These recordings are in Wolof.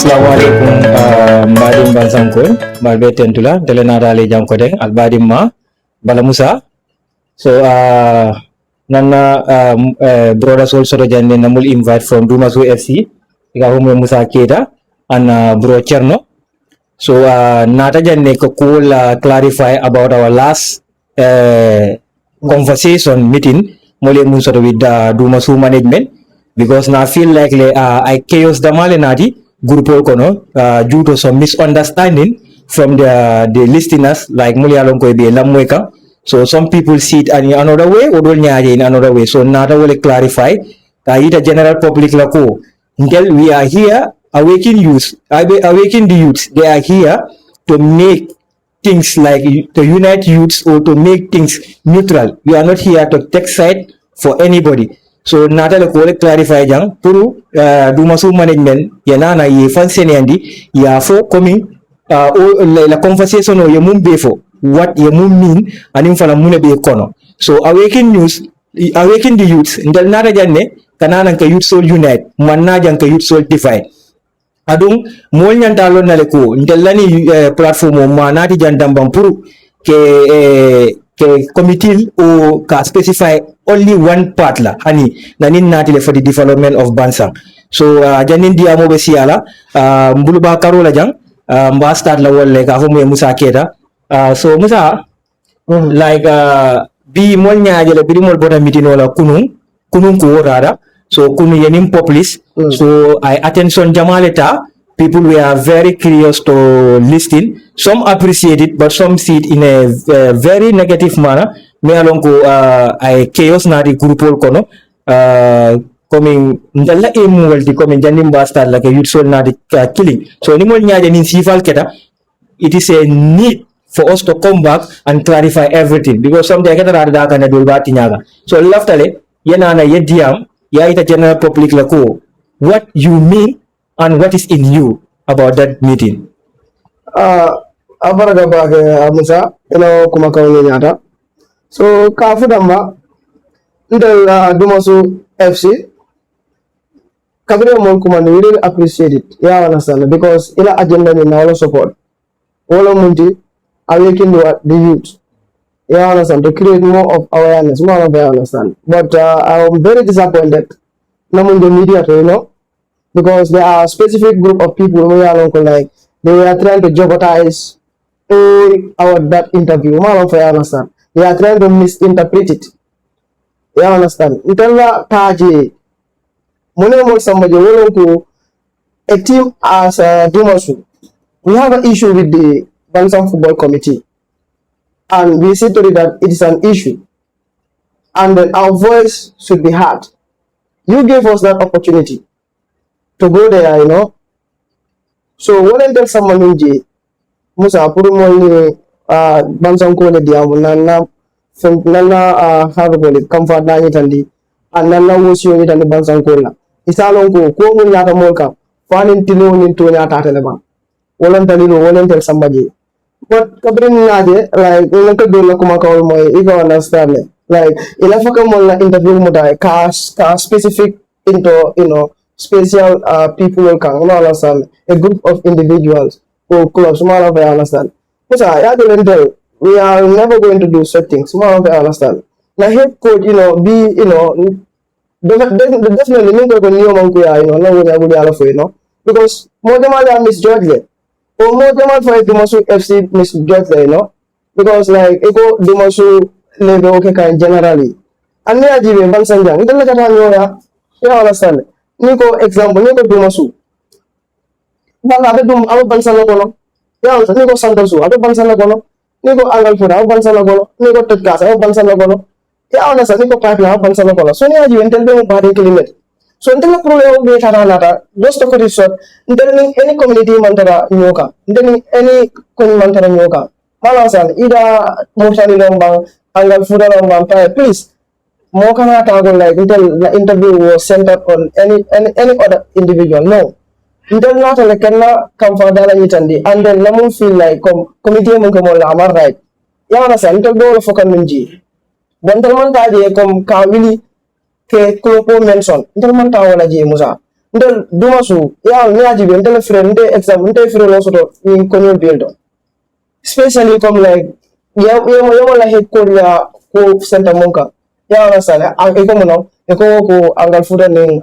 Assalamualaikum mbaɗin bansankol mbaɗ tentula telenarale jankoden albaɗin ma bala Musa so nanna brothers also jande namul invite from Dumasu FC ika humo Musa Keda and bro Cherno so nata jande ko cool clarify about our last conversation meeting mole Musa with Dumasu management because now I feel like I chaos damale nadi group kono due to some misunderstanding from the listeners like mulialon ko be lamweka so some people see it in another way or in another way so nada will clarify ita general public lako until we are here awaken the youth they are here to make things like to unite youths or to make things neutral we are not here to take side for anybody so nata le ko clarify jang pour Dumasu management yana ye fan senendi ya fo coming la conversation o ye mum be fo what ye mum mean anim fala mune be kono so awaken the youths ndal nata janne kanana ka youth soul unite manna jang ka youth soul divide adum mol nyanta lon nale ko ndal lani platform o manati jandambam pour ke committee o ka specify only one part la hani nanin natile for the development of Bansang so janin dia mo be siala mbuluba karola jang mba start la wolle ka fo Musa Keda so Musa like bi mol nyaaje la bi mol bota meeting wala kunun ko rada so kunu yenim populist so I attention jamaleta people were very curious to listen. Some appreciate it, but some see it in a very negative manner. Me along ko I chaos na di grupo kono coming ndalla emu walti coming janim basta like a youth soul na di killing. So ni mo nyaje nin sifal keta it is a need for us to come back and clarify everything because some day keta rada kana dul bati nyaga. So laftale yana na yediam ya ita general public la ko what you mean and what is in you about that meeting? Abaraga bage Musa, kuma kawani nyata. So kafu damba ndel Dumasu FC kabiri mon kuma we really appreciate it. Yeah, understand because ila agenda ni na support. All munti awaken the youth. Yeah, understand to create more of awareness, more of understand. But I'm very disappointed. Namun the media, because there are a specific group of people who are like they are trying to jeopardize all that interview. Understand? They are trying to misinterpret it. You understand? Intella taji mone somebody to a team as Dumasu. We have an issue with the Bansang Football Committee, and we see to it that it is an issue, and then our voice should be heard. You gave us that opportunity to go there, So when I tell someone in Musa Purumoli Bansang Kole Diamu Nana Harvard comfort Nanitandi and Nana Wusio and the Bansang Kola. It's a long go, Kumu Yata Molka, Fanin Tilo into Yata. Won't tell somebody. But Kabrin Nade, like Nakadula Kumaka, if you understand it. Like Ilafaka interview Mutai, cast specific into special people will come, understand, a group of individuals or clubs, more of I understand. But we are never going to do such things, more of I understand. Now head coach, be, definitely not going to no, because more than I misjudged it. Or more than I for Dumasu FC misjudged it, because like Ego Dumasu level okay kind generally. And near Jive Bansanjang, don't look at you understand. Niko example, Niko Dumasu. Bala dum abu bansana kono. Ya Niko Santosu, abu bansana kono. Niko Angalfura, abu bansana kono. Niko Tetkas, abu bansana kono. Ya understand Niko Patla, abu bansana kono. So near you tell them body kilometer. So until the problem be nata, just to cut it short, any community mantara nyoka, any mantara nyoka. Malasan, either Moshani Lombang, Angalfura Lombang, please. More can I talk like until the interview was centered on any other individual. No. Until not like can come for that and then Lamu feel like committee munkamola am right. Yana sa until go for Kanunji. Bantalman Taji come Kawili K Klopo mention. Until Mantawala J Musa. ndel dumasu ya nyaji be ndel friend nde exam nde friend lo soto ni ko no build especially comme like ya la head ko ya ko center monka ya na sala e ko no e ko angal fuda ni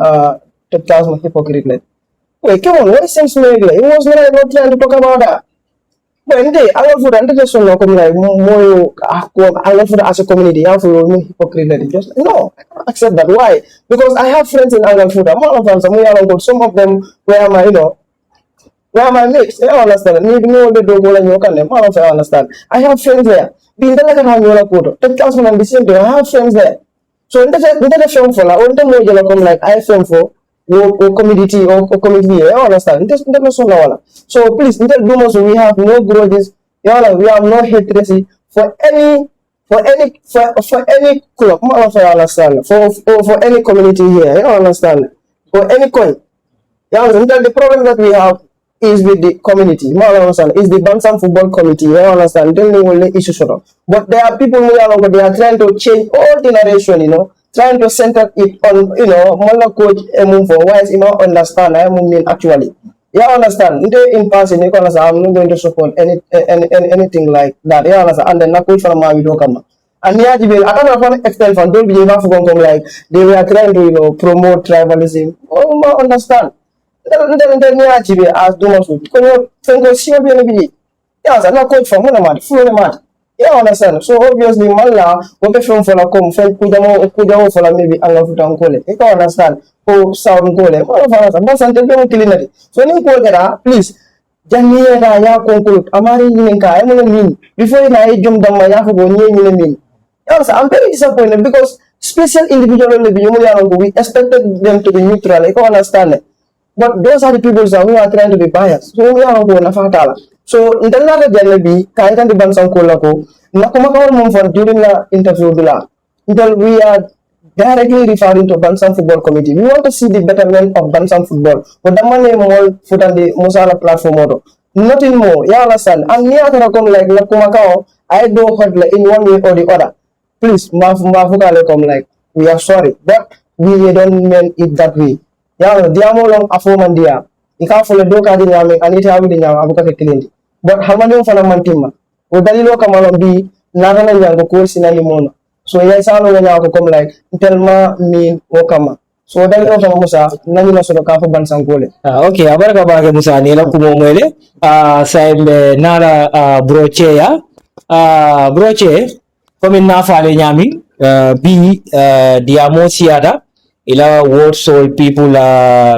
top class mo hypocrite like wait come on what sense make like it was not trying to talk about that. But hindi, alam for the just no come like more alam for as a community, I feel hypocrite. Just no, I cannot accept that. Why? Because I have friends in Angal food. Some of them where my where my mates. I understand. Maybe no they don't go like you can. I understand. I have friends there. Being there like how you like photo. That comes from the same thing. I have friends there. So in the film for la, on the more you come like I film for. Community or community, you understand? So please, we have no grudges, we have no hatred for any club, understand? For any community here, you understand? For any coin, you understand? The problem that we have is with the community, you understand? Is the Bansam Football Committee, you understand? Then we will issue sort of. But there are people who are trying to change all the narration, trying to center it on, Mala coach for why is understand I mean actually. Yeah, understand. In passing, I'm not going to support anything like that. Yeah, understand. And then na coach from my video camera. And yeah, I don't know extent from don't be able to come like they were trying to promote tribalism. Oh, I understand. Then yeah, as Dumas would. Can you see what be? Yeah, I'm not coach from one of my yeah, understand. So obviously, Mala, what film for a come, Kujamo for maybe Angafutan Kole. You can understand. Oh, Sound Kole. All of us, I'm not saying them killing. So, you call that, please. Jania, ya conclude. Amari Ninka, I'm going to mean. Before I jump down my Yafu, mean. Yes, I'm very disappointed because special individual we expected them to be neutral. I can understand it. But those are the people who are trying to be biased. So, we are going to fatala. So, in the other Janabi, Kaitan the Bansang Kolako, Nakumaka for during the interview, until we are directly referring to Bansang Football Committee. We want to see the betterment of Bansang football. But the money more put on the Musala platform. Nothing more. You understand? And near come like Nakumaka, I don't hurt like in one way or the other. Please, Mafuka come like, we are sorry, but we don't mean it that way. Yeah, Diamo long a form and dear. You can't follow Doka di Yami and it have the Abuka clean. But how many of them mantima? Udalilo Kamalon be Nagana Yango course in Alimona. So yes, I know come like Telma mean Okama. So Dalilo from Musa, Nanina Sodoka Bansangole. Okay, Abaraka Baga Musa Nila Kumomele, Saim Nara Brochea, Broche, come in Nafa Nyami, B. Diamo Siada, Ila word soul people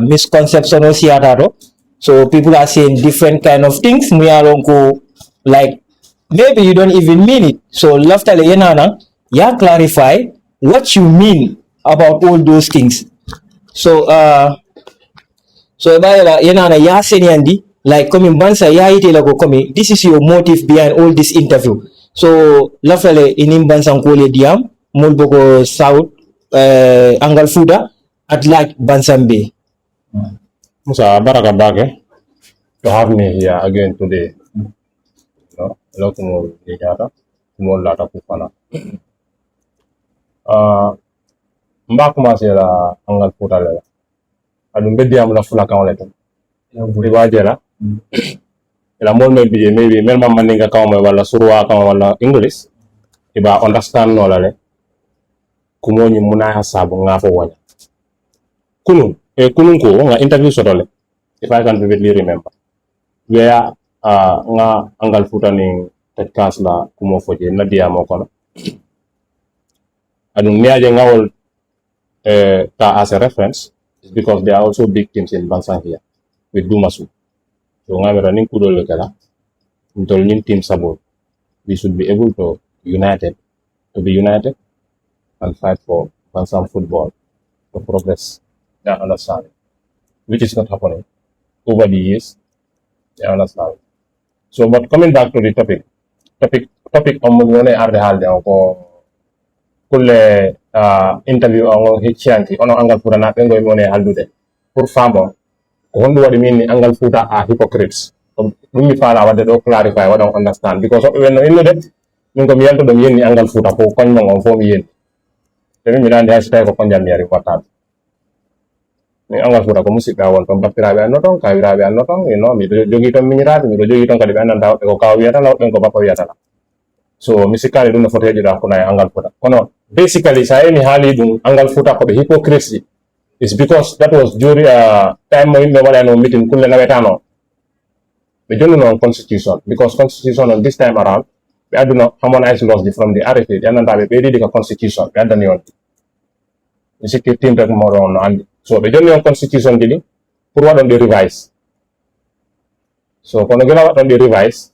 misconception of Siada. So people are saying different kind of things. We are go like maybe you don't even mean it. So lafta le yenana, ya clarify what you mean about all those things. So so ba yenana ya seniandi like coming bansa ya ite la go coming. This is your motive behind all this interview. So lafta le inim bansa ngole diam mulboko south angal fuda at like bansambe. Musa Baraka Bage to have me here again today. Hello to more Yara, more Lata Kupana. Mbakuma Sera Angal Putala. I don't bet the Amla Fulaka letter. Rivajera. La more maybe Melma Maninga Kama Wala Surua Kama English. If I understand Nolale Kumoni Munaya Sabu Ngafo one. Kununko nga interview sotole if I can vividly remember where nga angal futa ning podcast la kumo foje na dia mo kono adu niaje ngawol ta as a reference is because there are also big teams in Bansang here with Dumasu so nga mera ning kudo le kala ntol nin team sabo we should be able to be united and fight for Bansang football to progress. Understand, which is not happening over the years. I understand. So, but coming back to the topic on arde halde ko kulle interview on hiccianti ono angal futa na bengo mone haldude pour famo ko hondu wadi min angal futa are hypocrites dum mi fala wadde do clarify wada understand because when no innude min ko mi yalto dum yenni angal futa ko konno on fo mi yenni te mi dande hashtag ko konjam yari portable mi angal futa ko musidɓe a won ton bappiraɓe anno ton kawiraɓe anno ton miɗo jogui ton miñiraɓe miɗo jogui ton kadi ɓe andanta woɓɓe ko kaw wiyatala woɓɓen ko bappa wiyatala so mi sikkani ɗum no foti heƴuɗa kono e angal futa kono basically sa mi haali ɗum angal futa koɓe hypocrites ɗi is because that was during time mo yimɓe waɗano meeting kulle nawetano ɓe jonnuno on constitution because constitution on this time around ɓe adduno harmonise laws ɗi from the RFA ɗi andanta ɓe ɓeydiɗi ka constitution ɓe addani on mi sikki tim rek moɗo on no andi so ɓe jonni on constitution ɗiɗi pour waɗon ɗi revise so kono gila waɗon ɗi revise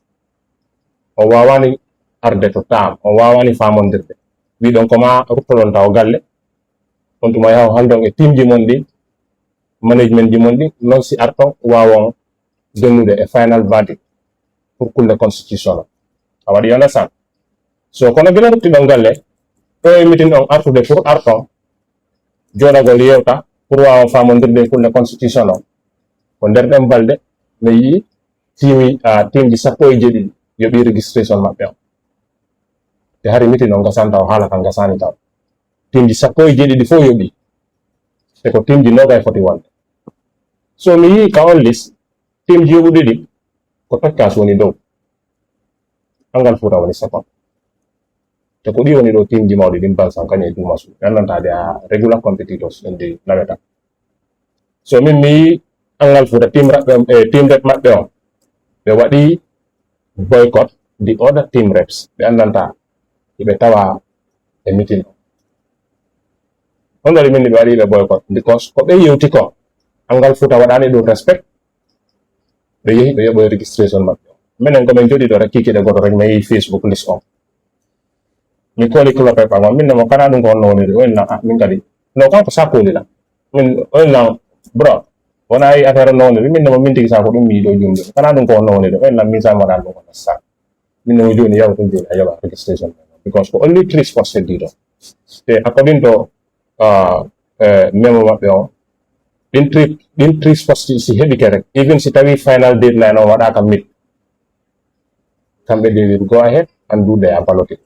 o wawani arde to taam o wawani famondirde wiɗon koma ruttoɗon taw galle on tuma yaha haldon e timji mon ɗi management ji mon ɗi non si arton wawon donnude e final verdict pour kulle constitution o a waɗi understand so kono gila ruttiɗon galle ɗo e meeting on artude pour arton joɗagol yewta pour wawa famodirde kulle constitution o ko nder ɗen balde mi yii timji 17 yoɓi registration maɓɓe on te hari meeting on gasanta o haala kan gasani taw timji 17 fof yoɓi te ko timji nogay foti wonde so mi yii ka on list timji yoɓuɗi ɗi ko Tekkas woni dow angal futa woni second te ko ɗi woni ɗo timji mawɗi ɗin balsan kañum e duuma su gandantade a regular competitors inde naweta so min mi yii angal futa team rep maɓɓe on ɓe waɗi boycott the other team reps ɓe andanta ɓe tawa e meeting on ɗaɗi min ɓe waɗi ɓe boycott because ko ɓe yewti ko angal futa waɗani ɗum respect ɓe yehi ɓe yoɓoye registration maɓɓe on minen komin joɗi ɗo rek kikiɗe goto rek mi yehi Facebook list on mi koli clope ɓagon min nemo kana ɗum ko honno woniri oyenna min kadi no kanko sakkolila min oyenna bro wona yi affaire no woniri min nemo min tigi sa ko ɗum mi yiɗo jumde kana ɗum ko honno woniri oyenna min sa waɗan ɗum ko nassa min nemo joni yaw ɗum joni a yoɓa registration because ko only 3 spots heddi ɗo te according to memo maɓɓe on ɗin 3 spots si heɓi ke rek even si tawi final deadline on waɗaka mid kamɓe they will go ahead and do their balloting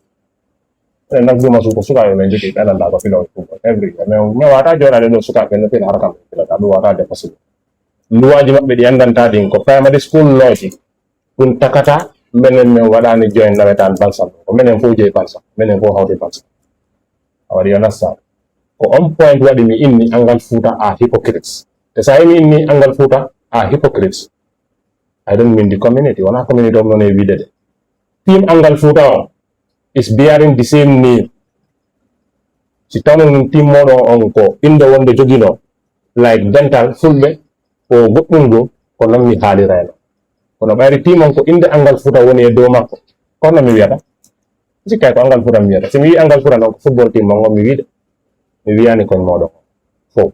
nak duma suko sukaɓe men jogi ɓe andanta ko filaw football every year mais mi wata joɗade ɗo sukaɓe no fila har kamɓe filata ɗum wata dépassé luwaji maɓɓe ɗi andanta ɗin ko primary school looji ɗum takata minen min waɗani join nawetan balsam ko minen fof jeeyi balsam minen fof hawti balsam a waɗi understand ko on point waɗi mi inni angal futa a hypocrites te sa mi inni angal futa a hypocrites I don't mean the community wona community on non e wiide de team angal futa on is bearing the same name si tawno team moɗon on ko inde wonde jogino like dental fulɓe ko goɗɗum go ko non mi haalirayno kono ɓayri team on ko inde angal futa woni e dow makko kono mi wiyata sikkay ko angal futa mi wiyata so mi wi angal futa noon ko football team mon on mi wiide mi wiyani koye moɗon fof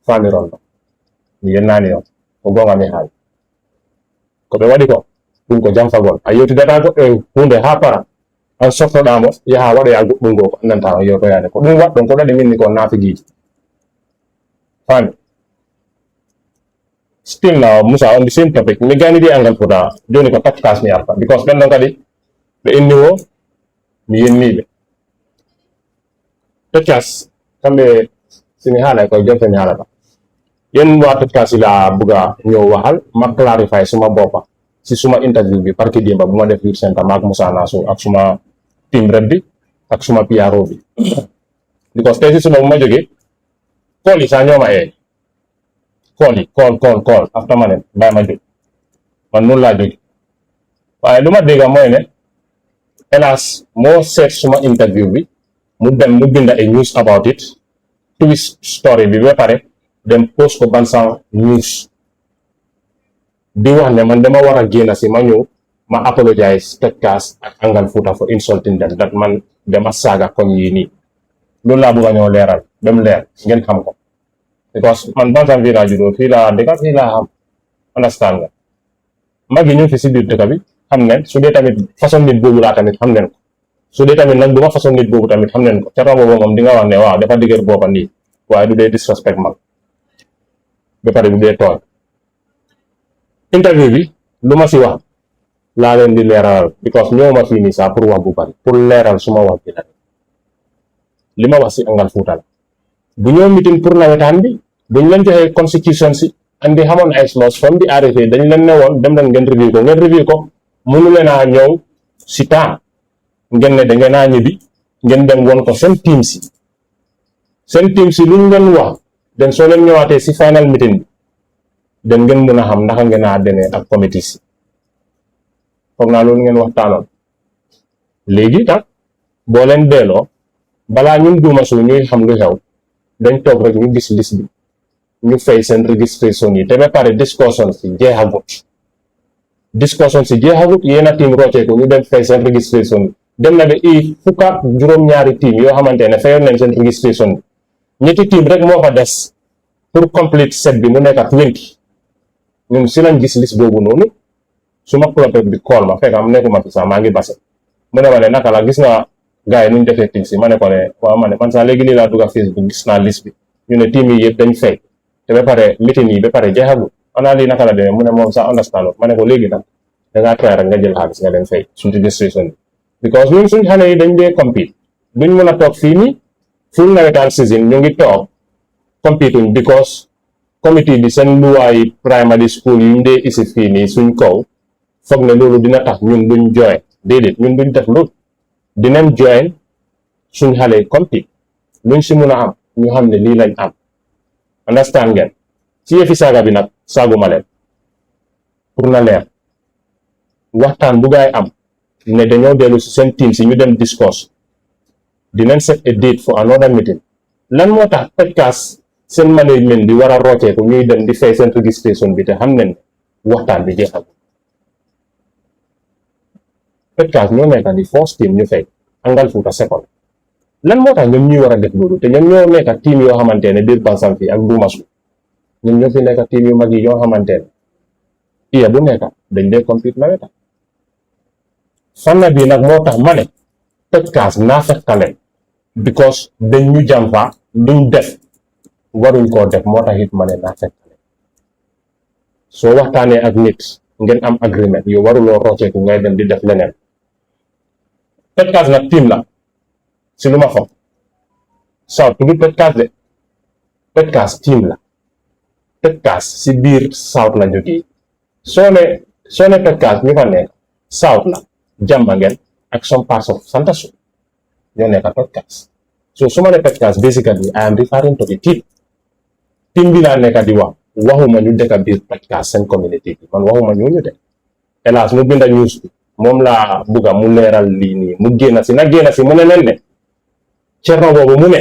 famiron ɗon mi yennani on ko gonga mi haali ko ɓe waɗi ko ɗum ko jamfagol a yewtidata goɗɗo e hunde ha para an softoɗamo yaha waɗoya goɗɗum go ko andanta on yewtoyade ko ɗum waɗɗon ko ɗaɗi minni ko nafiguiji fami still now Musa on the same topic mi ganidi angal futa joni ko Tekkas mi arta because ɓen ɗon kadi ɓe inni wo mi yenniɓe Tekkas kamɓe simi haalay koye jonte mi haalata yen wa Tekkas ila buga ñëw waxal ma clarify suma boppa si suma interview bi parki dimba bu ma def youth center maak Musa Nasso ak suma team rep bi ak suma PRO bi because tey si suma bu ma jógee kool yi saa ñooma ee kool after ma ne bàyyi ma jóg man noonu laa jóge waaye lu ma dégga mooy ne hélas moo seet suma interview bi mu dem mu binda a news about it twist story bi ba pare dem post ko Bansang News di wax ne man dama war a génn si ma ñëw ma apologize Tekkas ak angal futa for insulting them that man dama saaga comme yii nii loolu laa bëgg a ñëw leeral dem leer ngeen xam ko because man Bansang fii laa juddoo fii laa dëkk fii laa xam understand nga mag yi ñu fi si biir dëkk bi xam neen su dee tamit façon nit boobu laa tamit xam neen ko su dee tamit nag duma façon nit boobu tamit xam neen ko ca boobu moom di nga wax ne waaw dafa digër boppa nii waaye du dee disrespect mag ba pare du dee tooñ interview bi lu ma si wax laa leen di leeral because ñëw ma fii nii sax pour wax bu bari pour leeral suma wax bi la li ma wax si angal fuuta la bu ñëw meeting pour nawetaan bi buñ leen joxee constitution si andi xamoon ay laws from the RFA dañ leen ne woon dem leen ngeen review ko mënu leen a ñëw si temps ngeen ne da ngeen a ñibbi ngeen dem woon ko seen team si luñ leen wax den soo leen ñëwaatee si final meeting bi den ngeen mën a xam naka ngeen a demee ak committee si foog naa loolu ngeen waxtaanoon léegi nag boo leen delloo balaa ñun Duma Show ñuy xam lu xew dañ toog rek ñu gis liste bi ñu fay seen registration yi te ba pare discussion si jeexagut yéen a team rocceeku ñu dem fay seen registration yi dem na ba fukk ak juróom-ñaari team yoo xamante ne fayoon nañ seen registration bi ñetti team rek moo fa des pour complete set bi mu nekk ak 20 ñun si lañ gis liste boobu noonu su ma clopé bi call ma fekk am nekkuma fi sax maa ngi base mu ne ma ne naka la gis nga gars yi nuñ defee team si ma ne ko ne waaw ma ne man sax léegi nii laa dugg Facebook gis naa liste bi ñu ne team yi yëpp dañ fay te ba pare meeting yi ba pare jeexagul ana lii naka la demee mu ne moom sax understand ma ne ko léegi nag dangaa try rek nga jël xaalis nga dem fay suñ registration bi because ñun suñ xale yi dañ dee compete duñ mën a toog fii nii full nawetaan season ñu ngi toog compete uñ because committee bi seen luwaay primary school yuñ dee isi fii nii suñ kaw foog ne loolu dina tax ñun duñ join déedéet ñun duñ def loolu dinañ join suñ xale yi compete luñ si mun a am ñu xam ne lii lañ am understand ngeen ci yëfi saaga bi nag saaguma leen pour na leer waxtaan bu gaay am ne dañoo dellu si seen team si ñu dem discuss dinañ set a date for another meeting lan moo tax podcast seen management bi war a rocceeku ñuy dem di fay seen registration bi te xam nañ ne waxtaan bi jeexagul podcast ñoo nekk di first team ñu fay Angal Fuuta second lan moo tax ñoom ñuy war a def loolu te ñoom ñoo nekk team yoo xamante ne biir Bansang fii ak Duma Show ñoom ñoo fi nekk team yu mag yi yoo xamante ne iya bu nekk dañ dee compete naweta fanna bi nag moo tax ma ne podcast naa fekkale because dañ ñu jàmfa luñ def waruñ koo def moo tax it ma ne naa fekkale soo waxtaanee ak nit ngeen am agreement yow waruloo rocceeku ngay dem di def leneen podcast nag team la si lu ma xam South tudd podcast de podcast team la podcast si biir South la jógee soo ne podcast ñu fa nekk South la Jambangel ak some parts of Santasu ñoo nekk podcast so su ma ne podcast basically I am referring to the team bi laa nekk di wax waxuma ñu dëkk biir podcast seen community bi man waxuma ñu de hélas mu binda news bi moom laa bugga mu leeral lii nii mu génn si mu ne leen ne Cerno boobu mu ne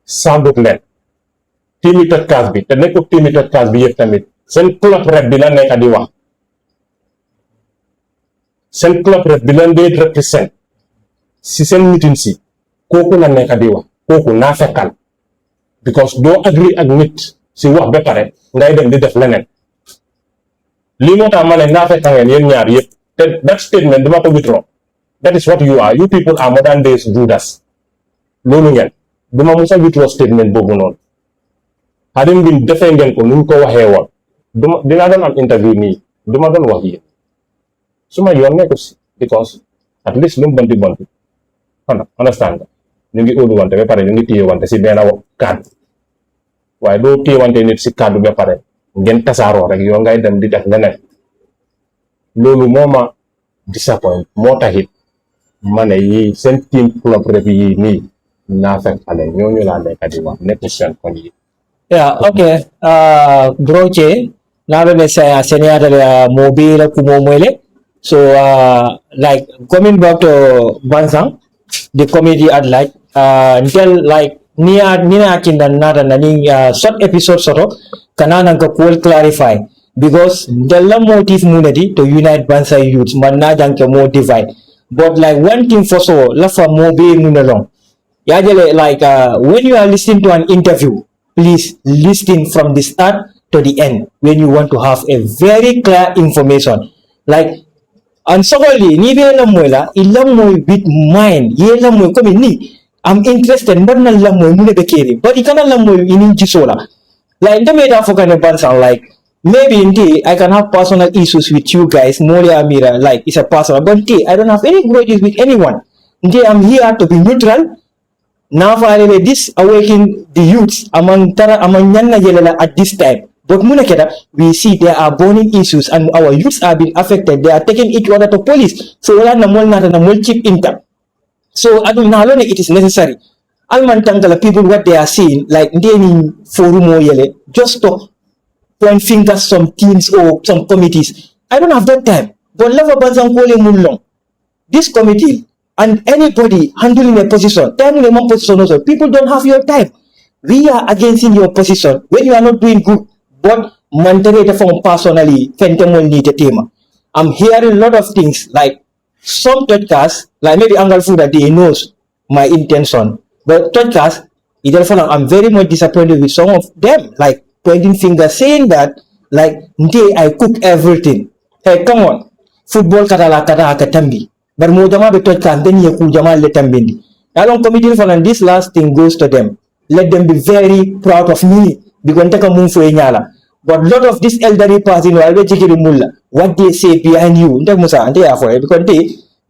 saagut leen tiimi podcast bi te nekkul tiimi podcast bi yëpp tamit seen club rep bi la nekk di wax seen club rep bi leen dee represent si seen meeting si kooku la nekk di wax kooku naa fekkal because doo agree ak nit si wax ba pare ngay dem di def leneen lii moo tax ma ne naa fekkal ngeen yéen ñaar yëpp te that statement duma ko withdraw that is what you are you people are modern days Judas loolu ngeen duma musa withdraw statement boobu noonu xadim bi defee ngeen ko nuñ ko waxee woon dinaa doon am interview nii duma doon wax yéen suma yoon nekku si because at least lu mu bonti understand nga ñu ngi óolu wante ba pare ñu ngi téye wante si benn kàddu waaye doo téye wante nit si kàddu ba pare ngeen tasaaroo rek yow ngay dem di def leneen loolu moo ma disappoint moo taxit ma ne yi seen team club rep yi nii naa fekk xale ñooñu laa nekk di wax nekku seen kon yi okay broche naɓe saya seniyatale mobile kumo moyle so like coming back to Bansang the committee at large until like nina kinda nada nani short episode soto kanana ka cool clarify because the motive munity to unite Bansang youths man na janke more divide but like one thing for so la fa mobile munalong yajale like when you are listening to an interview please listen from the start to the end when you want to have a very clear information like and secondly ni be la moy ilam moy with mind ye la moy comme ni I'm interested but na la moy mune be keri but ikana la moy inin ci sola like ndame da fokane Bansang like maybe indeed I can have personal issues with you guys Molia Amira like it's a personal but indeed I don't have any grudges with anyone indeed I'm here to be neutral Now finally this awaken the youths among Nyanga Yelela at this time. But Munakeda, we see there are burning issues and our youths are being affected. They are taking each other to police. So wala na mol chip income. So I don't know it is necessary. Alman Tangala people what they are seeing, like Ndeni Forumo Yele, just to point fingers some teams or some committees. I don't have that time. But love Banzan Kole Mulong. This committee and anybody handling a position, handling one position also, people don't have your time. We are against in your position when you are not doing good. But maintain from personally, Fentemol need a tema. I'm hearing a lot of things like some podcasts, like maybe Angle Food that they knows my intention. But podcasts, I'm very much disappointed with some of them, like pointing fingers, saying that, like, I cook everything. Hey, come on. Football katala katambi. But Mojama be podcast, then you could Jamal letambindi. I don't committee for and this last thing goes to them. Let them be very proud of me. Because take a move for Inyala. But a lot of this elderly person, what they say behind you, because I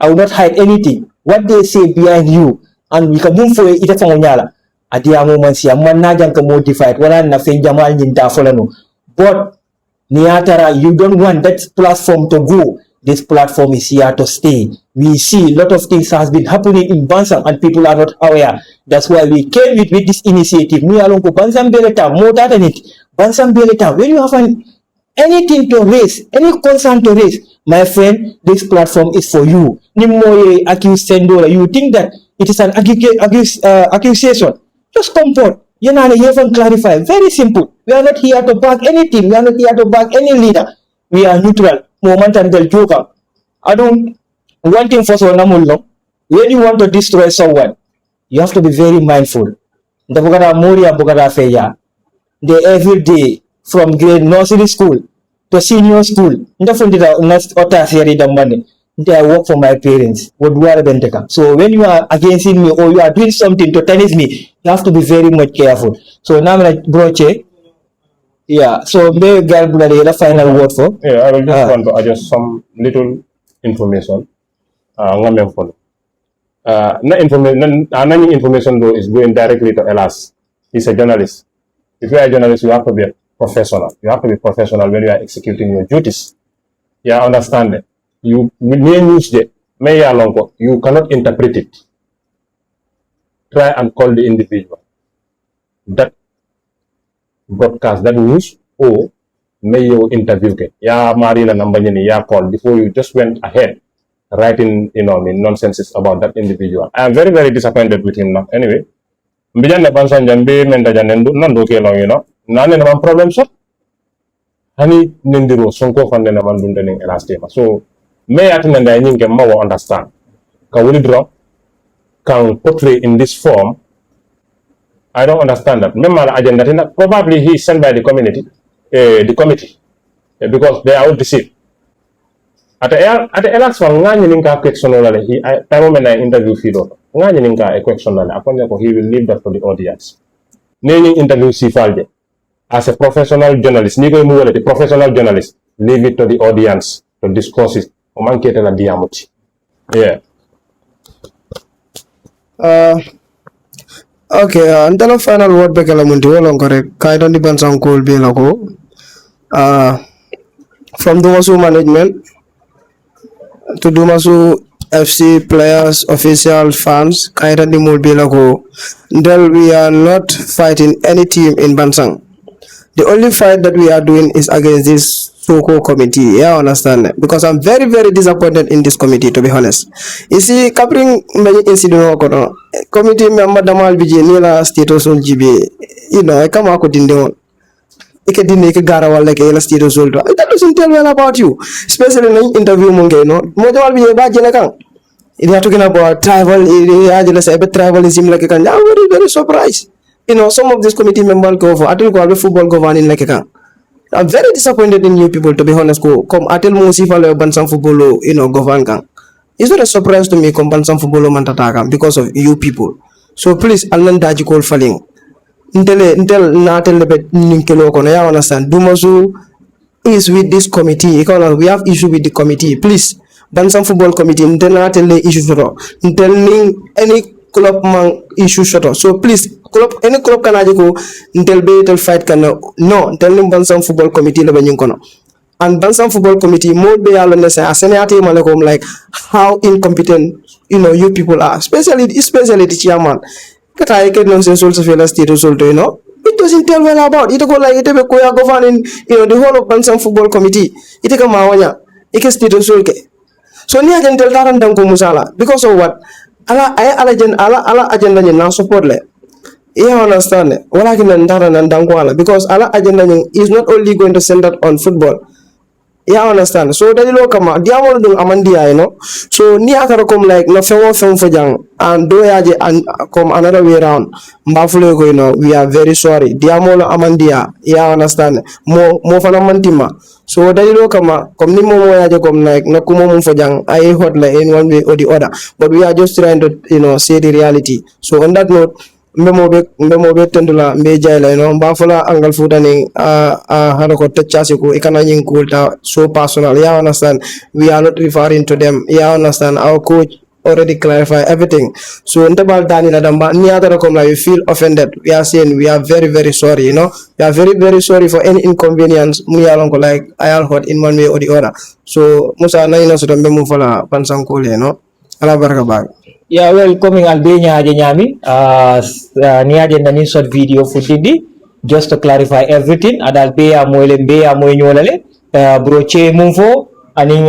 will not hide anything. What they say behind you, and we can move for it from Inyala. At the moment, Manajan can modify it. Wala na fen Jamal Ninta Folano. But Niatara, you don't want that platform to go. This platform is here to stay. We see a lot of things has been happening in Bansang and people are not aware. That's why we came with this initiative. Me along to Bansang Beleta, more than it. Bansang Beleta, when you have anything to raise, any concern to raise, my friend, this platform is for you. Nimoye accused Sendola. You think that it is an accusation? Just come forward. You know, you have clarify. Very simple. We are not here to back anything. We are not here to back any leader. We are neutral. Moment and they'll joke up. I don't one thing for so namullo. When you want to destroy someone, you have to be very mindful. The Bogada Moria Bogada Feya. They every day from grade nursery school to senior school. I work for my parents. So when you are against me or you are doing something to tennis me, you have to be very much careful. So now I'm like broche. Yeah, so maybe the final word for. Yeah, I will just want to adjust some little information. Information though is going directly to Elas. He's a journalist. If you are a journalist, you have to be a professional. You have to be professional when you are executing your duties. Yeah, understand it. You use the you cannot interpret it. Try and call the individual that broadcast that news or may you interview it. Yeah, Marina Nambanyani, yeah, call before you just went ahead writing, nonsense about that individual. I am very, very disappointed with him now. Anyway, Mbijan Bansan Jambi, Mendajanendu, Nandoke long, none of problem, sir. Honey Nindiro, Sonko Fanden Amandunding last year. So, may I think I think more understand. Can we draw? Can portray in this form? I don't understand that. Remember, agenda probably he is sent by the community, the committee, because they are all deceived. At the last one, Nanyaninka question he time when I interview Fido. Nanyaninka a question he will leave that for the audience. Naming interview Sifalje. As a professional journalist, Nigo Muwale, the professional journalist, leave it to the audience to discuss it. Omankete la diamuchi. Yeah. Okay, until the final word bekala munti wolong correct. Kaidan di Bansang Coal be lako. From Dumasu management to Dumasu FC players, officials, fans, kaidan di mul be lako. Until we are not fighting any team in Bansang. The only fight that we are doing is against this so-called committee. Yeah, I understand that. Because I'm very, very disappointed in this committee, to be honest. You see, covering many incidents, committee member Damal Biji, Nila status on GB, I come out with the Ikadinake Garawal like a status older. That doesn't tell well about you, especially in an interview. Mojamal Biji Bajanaka. If you are talking about tribal, tribalism like a can, I'm very, very surprised. Some of these committee members go for football governing like a can. I'm very disappointed in you people, to be honest. Come atel mo si falo Bansang football, govern gang. It's not a surprise to me come Bansang football mantataka because of you people. So please, alan daji call falling. Intel na tell lebet ninkelo kono ya understand. Dumasu is with this committee. We have issue with the committee. Please, Bansang football committee. Intel na tell the issue for. Intel any club mang issue shoto. So please, club any club kanaje ko ntel be tel fight kana no ntel nim Bansang Football Committee la banyin kono. And Bansang Football Committee more be yalo nese asenati malakom like how incompetent you people are, especially the chairman. Kata I can nonsense also feel as state also, it doesn't tell well about it. Go like it be koya governing the whole of Bansang Football Committee. It ka mawanya it ka state also ke. So ni agen tel taran dang ko musala because of what ala agenda ni na support le. You understand? Wala kin ndara nan dang ko ala because ala agenda ni is not only going to center on football. Yeah, understand. So that is kama diamond dung amandia, So ni akara kom like no film for jang and do yaje and come another way around. Mbafule ko we are very sorry. Diamond amandia. Yeah, understand. Mo fana mantima. So that is kama kom ni mo yaje kom like no kumo mum for jang. I hot like in one way or the other. But we are just trying to say the reality. So on that note, mbemo be tendula mbe jayla mbafula angal futani hado ko tachasi ko ikana nyin kulta so personal. Yeah, understand. We are not referring to them. Yeah, understand. Our coach already clarify everything. So ntabal dani na damba ni atara kom like we feel offended. We are saying we are very very sorry, We are very very sorry for any inconvenience mu yalon ko like ayal hot in one way or the other. So musa na so tambe mu fala Bansang kole ala baraka bag. Yeah, well, coming Albania aja nyami, ni aja nani short video futindi, just to clarify everything. Adal bea moe nyolale, broche mumfo, aning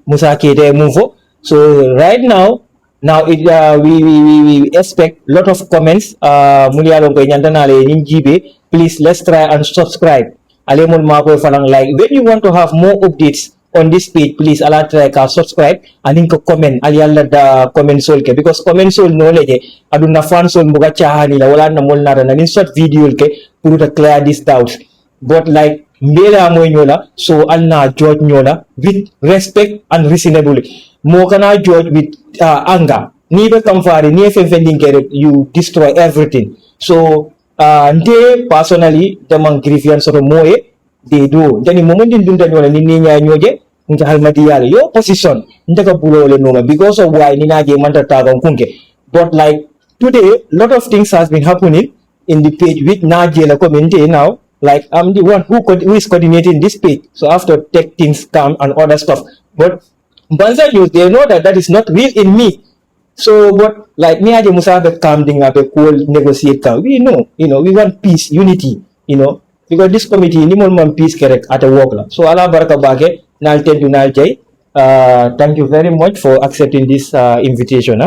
Musa Kete mumfo. So right now it we expect lot of comments. Mulia longko nyantana ale ninjibe. Please let's try and subscribe. Alemon mako falang like. When you want to have more updates on this page, please ala try ka subscribe and then comment alialla da comment sol ke because comment sol no leje aduna fan sol buga chahani la wala na mol nara na in short video ke pour to clear this doubts. But like mbela moy nyola so alna judge nyola with respect and reasonably mo kana judge with anger ni be kamfari ni fending ke you destroy everything. So nde personally demang grievance so moye they do then moment in dunda nyola ni nya nyoje nta halmadi yale your position ndaka bulole noma because of why ni naje manta tagon kunke. But like today lot of things has been happening in the page with naje la community now, like I'm the one who is coordinating this page, so after take things calm and other stuff. But Banza News, they know that is not real in me. So but like me aje musa be calm ding abe cool negotiate ka we know we want peace, unity, because this committee ni mon man peace correct at a work la. So ala baraka bake nal tendu nal jay. Thank you very much for accepting this invitation.